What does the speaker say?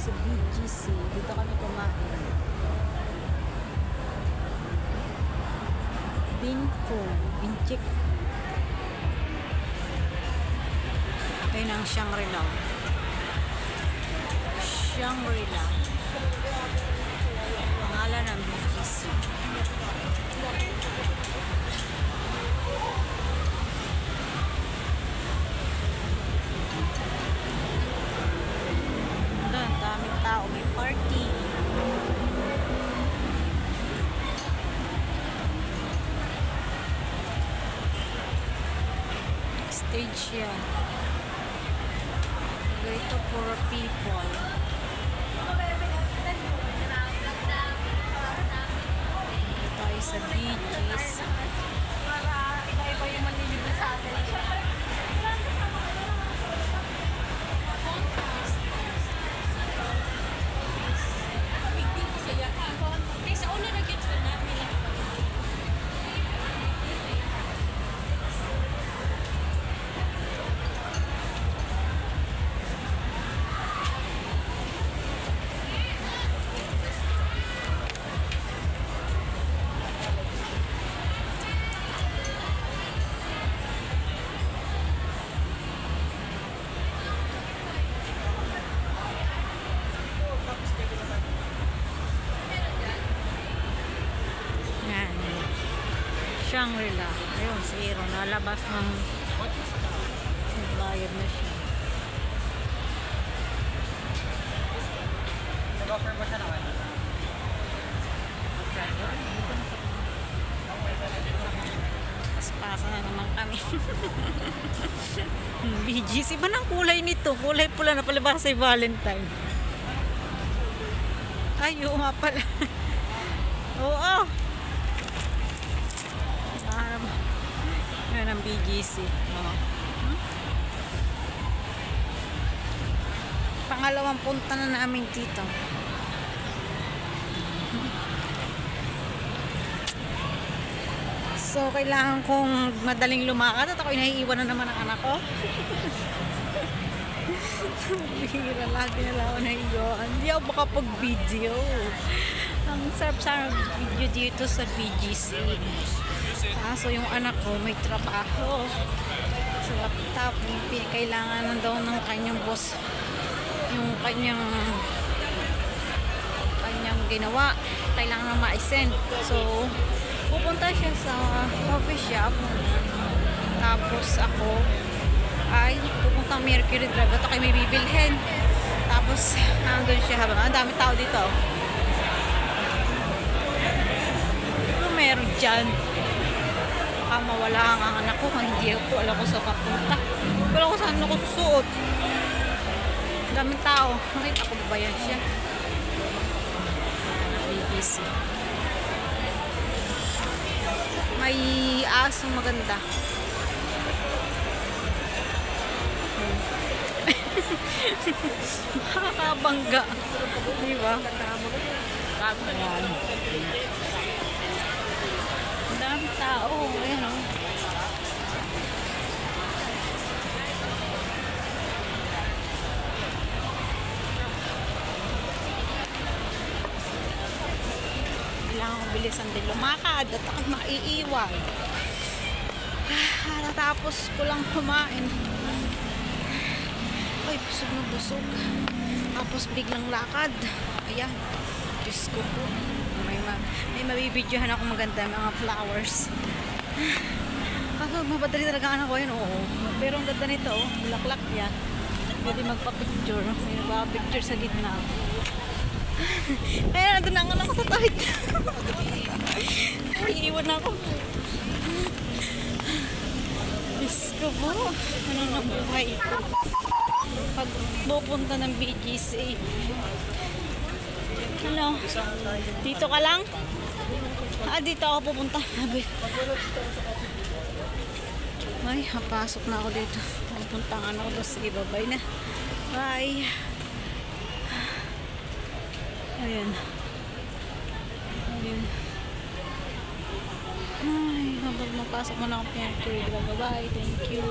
sa BGC. Dito kami kumain. Binfo, Binchik. Ayun ang Shangri-La. Shangri-La. Pangalan ng BGC. Doon, daming tao. May party. Stage yan. Ito for people. Tayo sa beaches. Para iba-iba yung manlilibre sa atin. Sa una na gets na namin. Shangri-La. Ayun, si Iro. Nalabas ng bayad na siya. Nag-offer mo siya naman? Paspasa na naman kami. BGC. Iba ng kulay nito. Kulay pula na palabas sa Valentine. Ay, oo nga pala. Oo. Yan ang BGC. Pangalawang punta na namin dito. So, kailangan kong madaling lumakad at ako'y naiiwan na naman ang anak ko. Bihira, lagi na lang ako naiiwan. Hindi ako makapag-video. Ang sarap sa video dito sa BGC. Kaso yung anak ko may trabaho sa laptop. Kailangan na daw ng kanyang boss yung kanyang ginawa. Kailangan na ma-send. So, pupunta siya sa coffee shop. Tapos ako ay pupunta Mercury Drive. Ito kayo may bibilhin. Tapos, nandun siya habang ang dami tao dito. Ano meron dyan? Baka mawala ang anak ko. Hindi ako alam ko sa papunta. Wala ko saan ako susuot. Daming tao. Nakita ko ba yan siya? BGC. May asong maganda. Makakabangga. Diba? Ayan. Ang dami tao. Ayan o. Kailangan ko bilisan din lumakad at ako maiiwan. Natapos ko lang kumain. Ay, busog na busog. Tapos biglang lakad. Ayan. Diyos ko po. May mabibidyohan ako maganda mga flowers. Kaso mabadali talaga anak ko yun. Oo. Pero ang ganda nito. Bulaklak yan. Pwede magpa-picture. May nagpa-picture sa gitna. Kaya nandun na nga lang ako sa tahit. Iiwan ako. Diyos ko po. Ano na buhay ito? Pag pupunta ng BGC. Ano? Dito ka lang? Dito ako pupunta. Ay, papasok na ako dito. Pupunta nga ako doon. Sige, bye na. Bye. Ayan. Ayan. Ay, habang mapasok mo na ako. Bye-bye. Thank you.